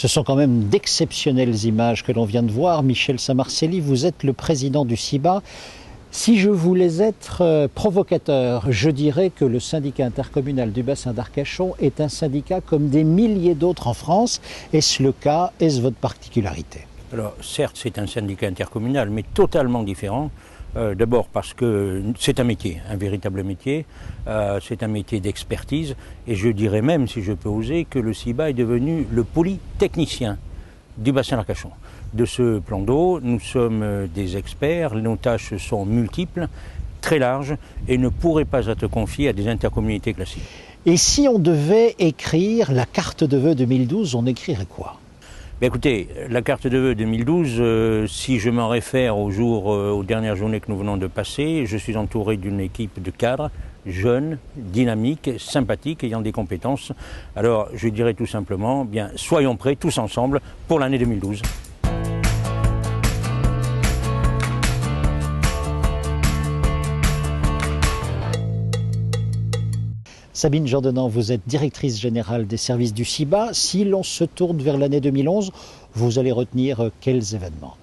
Ce sont quand même d'exceptionnelles images que l'on vient de voir. Michel Samarcelli, vous êtes le président du CIBA. Si je voulais être provocateur, je dirais que le syndicat intercommunal du bassin d'Arcachon est un syndicat comme des milliers d'autres en France. Est-ce le cas? Est-ce votre particularité? Alors certes, c'est un syndicat intercommunal, mais totalement différent. D'abord parce que c'est un métier, un véritable métier. C'est un métier d'expertise. Et je dirais même, si je peux oser, que le CIBA est devenu le polytechnicien du bassin d'Arcachon. De ce plan d'eau, nous sommes des experts, nos tâches sont multiples, très larges et ne pourraient pas être confiées à des intercommunalités classiques. Et si on devait écrire la carte de vœux 2012, on écrirait quoi? Bien, écoutez, la carte de vœux 2012, si je m'en réfère aux dernières journées que nous venons de passer, je suis entouré d'une équipe de cadres jeunes, dynamiques, sympathiques, ayant des compétences. Alors je dirais tout simplement, bien, soyons prêts tous ensemble pour l'année 2012. Sabine Jordenand, vous êtes directrice générale des services du CIBA. Si l'on se tourne vers l'année 2011, vous allez retenir quels événements?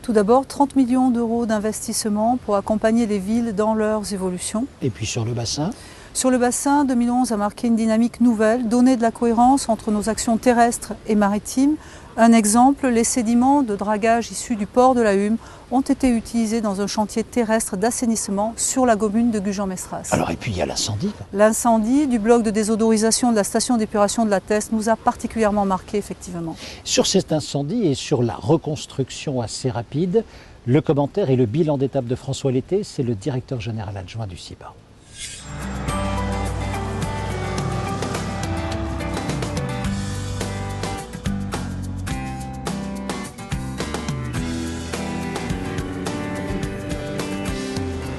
Tout d'abord, 30 millions d'euros d'investissement pour accompagner les villes dans leurs évolutions. Et puis sur le bassin? Sur le bassin, 2011 a marqué une dynamique nouvelle, donner de la cohérence entre nos actions terrestres et maritimes. Un exemple, les sédiments de dragage issus du port de la Hume ont été utilisés dans un chantier terrestre d'assainissement sur la commune de Gujan-Mestras. Alors et puis il y a l'incendie. L'incendie du bloc de désodorisation de la station d'épuration de la Teste nous a particulièrement marqué effectivement. Sur cet incendie et sur la reconstruction assez rapide, le commentaire et le bilan d'étape de François Letté, c'est le directeur général adjoint du CIBA.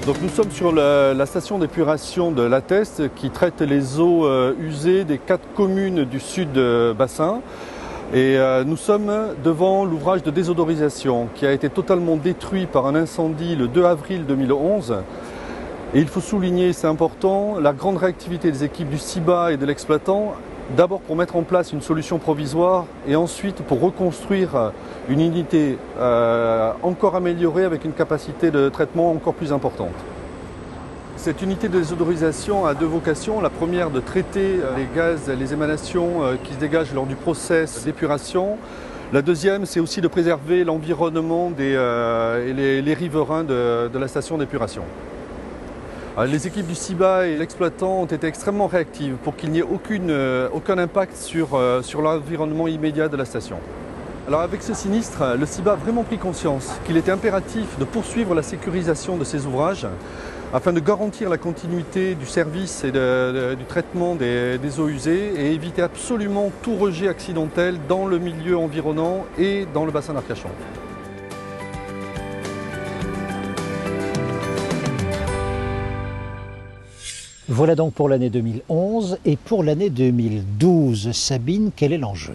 Donc nous sommes sur la station d'épuration de la Teste qui traite les eaux usées des 4 communes du sud bassin. Et nous sommes devant l'ouvrage de désodorisation qui a été totalement détruit par un incendie le 2 avril 2011. Et il faut souligner, c'est important, la grande réactivité des équipes du CIBA et de l'exploitant, d'abord pour mettre en place une solution provisoire et ensuite pour reconstruire une unité encore améliorée avec une capacité de traitement encore plus importante. Cette unité de désodorisation a 2 vocations. La première de traiter les gaz, les émanations qui se dégagent lors du process d'épuration. La deuxième, c'est aussi de préserver l'environnement et les riverains de la station d'épuration. Les équipes du CIBA et l'exploitant ont été extrêmement réactives pour qu'il n'y ait aucun impact sur l'environnement immédiat de la station. Alors avec ce sinistre, le CIBA a vraiment pris conscience qu'il était impératif de poursuivre la sécurisation de ces ouvrages afin de garantir la continuité du service et du traitement des eaux usées et éviter absolument tout rejet accidentel dans le milieu environnant et dans le bassin d'Arcachon. Voilà donc pour l'année 2011 et pour l'année 2012. Sabine, quel est l'enjeu?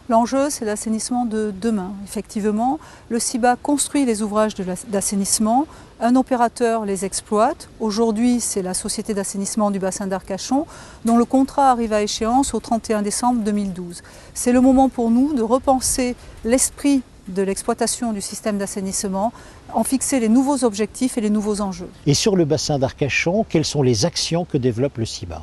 L'enjeu, c'est l'assainissement de demain. Effectivement, le CIBA construit les ouvrages d'assainissement, un opérateur les exploite. Aujourd'hui, c'est la Société d'assainissement du bassin d'Arcachon, dont le contrat arrive à échéance au 31 décembre 2012. C'est le moment pour nous de repenser l'esprit de l'exploitation du système d'assainissement, en fixer les nouveaux objectifs et les nouveaux enjeux. Et sur le bassin d'Arcachon, quelles sont les actions que développe le CIBA?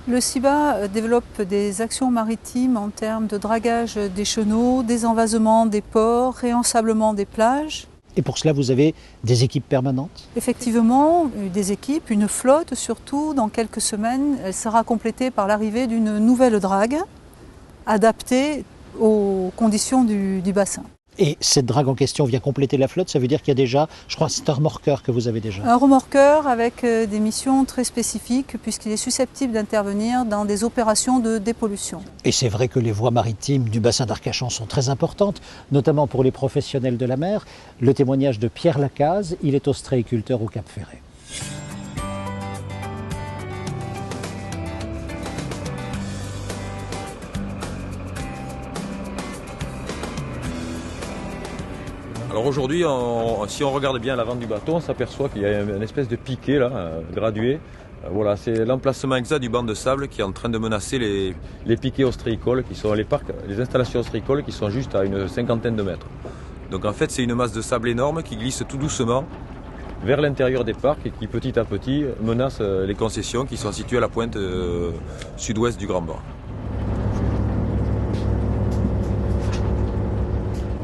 Le CIBA développe des actions maritimes en termes de dragage des chenaux, désenvasement des ports, réensablement des plages. Et pour cela, vous avez des équipes permanentes? Effectivement, des équipes, une flotte surtout. Dans quelques semaines, elle sera complétée par l'arrivée d'une nouvelle drague adaptée aux conditions du bassin. Et cette drague en question vient compléter la flotte, ça veut dire qu'il y a déjà, je crois, c'est un remorqueur que vous avez déjà. Un remorqueur avec des missions très spécifiques puisqu'il est susceptible d'intervenir dans des opérations de dépollution. Et c'est vrai que les voies maritimes du bassin d'Arcachon sont très importantes, notamment pour les professionnels de la mer. Le témoignage de Pierre Lacaze, il est ostréiculteur au Cap Ferret. Alors aujourd'hui, si on regarde bien à l'avant du bateau, on s'aperçoit qu'il y a une espèce de piquet là, gradué, Voilà, c'est l'emplacement exact du banc de sable qui est en train de menacer les piquets ostréicoles, qui sont les installations ostréicoles qui sont juste à une cinquantaine de mètres. Donc en fait, c'est une masse de sable énorme qui glisse tout doucement vers l'intérieur des parcs et qui petit à petit menace les concessions qui sont situées à la pointe sud-ouest du Grand Bord.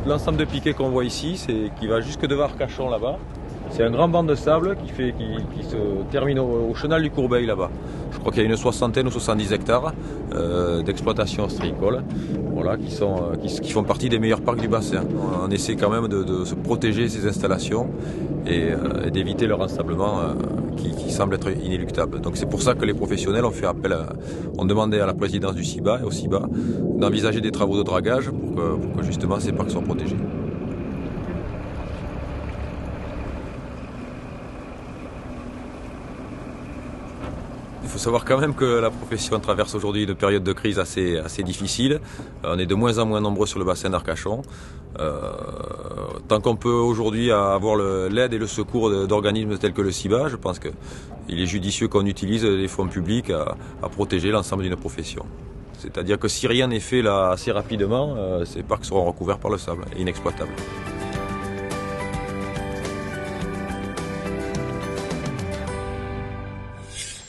L'ensemble de piquets qu'on voit ici, qui va jusque devant Arcachon là-bas. C'est un grand banc de sable qui se termine au chenal du Courbeil là-bas. Je crois qu'il y a une 60 ou 70 hectares d'exploitation ostréicole, voilà, qui font partie des meilleurs parcs du bassin. On essaie quand même de se protéger ces installations et d'éviter leur ensablement qui semble être inéluctable. Donc c'est pour ça que les professionnels ont demandé à la présidence du CIBA et au CIBA d'envisager des travaux de dragage pour que justement ces parcs soient protégés. Il faut savoir quand même que la profession traverse aujourd'hui une période de crise assez difficile. On est de moins en moins nombreux sur le bassin d'Arcachon. Tant qu'on peut aujourd'hui avoir l'aide et le secours d'organismes tels que le CIBA, je pense qu'il est judicieux qu'on utilise les fonds publics à protéger l'ensemble d'une profession. C'est-à-dire que si rien n'est fait là assez rapidement, ces parcs seront recouverts par le sable et inexploitables.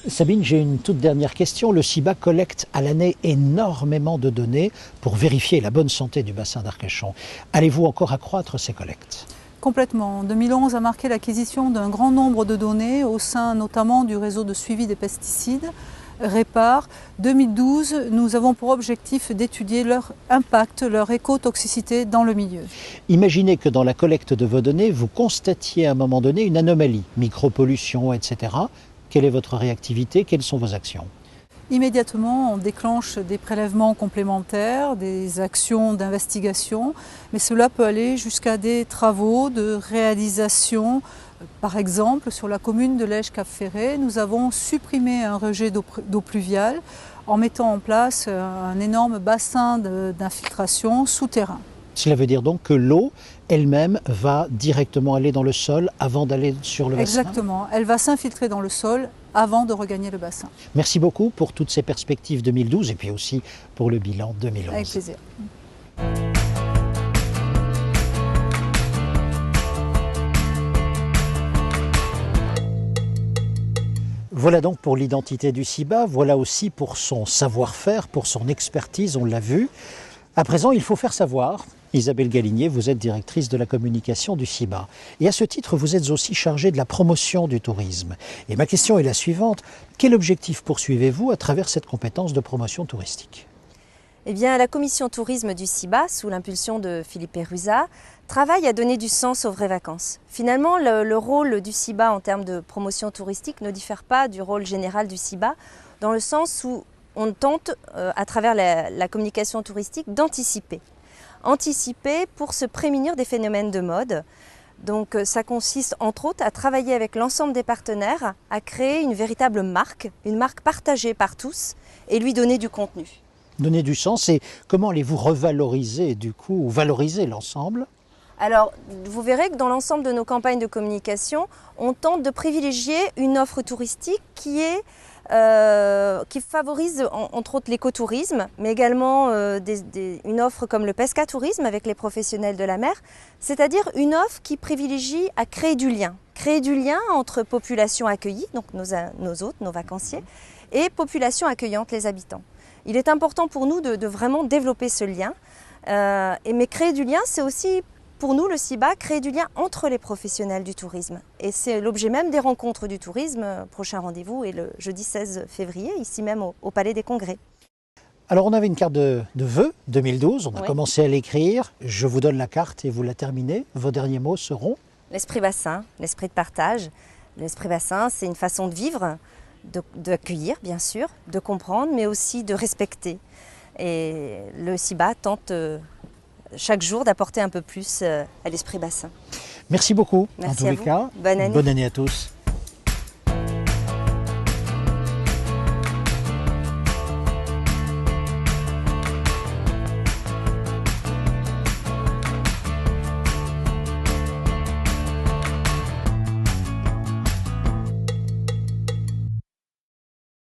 Sabine, j'ai une toute dernière question. Le CIBA collecte à l'année énormément de données pour vérifier la bonne santé du bassin d'Arcachon. Allez-vous encore accroître ces collectes ? Complètement. 2011 a marqué l'acquisition d'un grand nombre de données au sein notamment du réseau de suivi des pesticides, REPAR. 2012, nous avons pour objectif d'étudier leur impact, leur écotoxicité dans le milieu. Imaginez que dans la collecte de vos données, vous constatiez à un moment donné une anomalie, micropollution, etc. Quelle est votre réactivité? Quelles sont vos actions? Immédiatement, on déclenche des prélèvements complémentaires, des actions d'investigation, mais cela peut aller jusqu'à des travaux de réalisation. Par exemple, sur la commune de Lège-Cap-Ferré, nous avons supprimé un rejet d'eau pluviale en mettant en place un énorme bassin d'infiltration souterrain. Cela veut dire donc que l'eau elle-même va directement aller dans le sol avant d'aller sur le bassin? Exactement, elle va s'infiltrer dans le sol avant de regagner le bassin. Merci beaucoup pour toutes ces perspectives 2012 et puis aussi pour le bilan 2011. Avec plaisir. Voilà donc pour l'identité du CIBA, voilà aussi pour son savoir-faire, pour son expertise, on l'a vu. À présent, il faut faire savoir. Isabelle Galinier, vous êtes directrice de la communication du CIBA. Et à ce titre, vous êtes aussi chargée de la promotion du tourisme. Et ma question est la suivante. Quel objectif poursuivez-vous à travers cette compétence de promotion touristique? Eh bien, la commission tourisme du CIBA, sous l'impulsion de Philippe Pérusa, travaille à donner du sens aux vraies vacances. Finalement, le rôle du CIBA en termes de promotion touristique ne diffère pas du rôle général du CIBA, dans le sens où on tente, à travers la communication touristique, d'anticiper. Anticiper pour se prémunir des phénomènes de mode. Donc ça consiste entre autres à travailler avec l'ensemble des partenaires, à créer une véritable marque, une marque partagée par tous et lui donner du contenu. Donner du sens, et comment allez-vous revaloriser du coup, ou valoriser l'ensemble? Alors, vous verrez que dans l'ensemble de nos campagnes de communication, on tente de privilégier une offre touristique qui favorise entre autres l'écotourisme, mais également une offre comme le pescatourisme avec les professionnels de la mer, c'est-à-dire une offre qui privilégie à créer du lien entre population accueillie, donc nos hôtes, nos vacanciers, et population accueillante, les habitants. Il est important pour nous de vraiment développer ce lien, mais créer du lien, c'est aussi pour nous, le CIBA, créer du lien entre les professionnels du tourisme. Et c'est l'objet même des rencontres du tourisme. Prochain rendez-vous est le jeudi 16 février, ici même au Palais des Congrès. Alors on avait une carte de vœux 2012, on a Oui. commencé à l'écrire. Je vous donne la carte et vous la terminez. Vos derniers mots seront? L'esprit bassin, l'esprit de partage. L'esprit bassin, c'est une façon de vivre, d'accueillir bien sûr, de comprendre, mais aussi de respecter. Et le CIBA tente chaque jour d'apporter un peu plus à l'esprit bassin. Merci beaucoup. Merci en tous à les vous. cas. Bonne année. Bonne année à tous.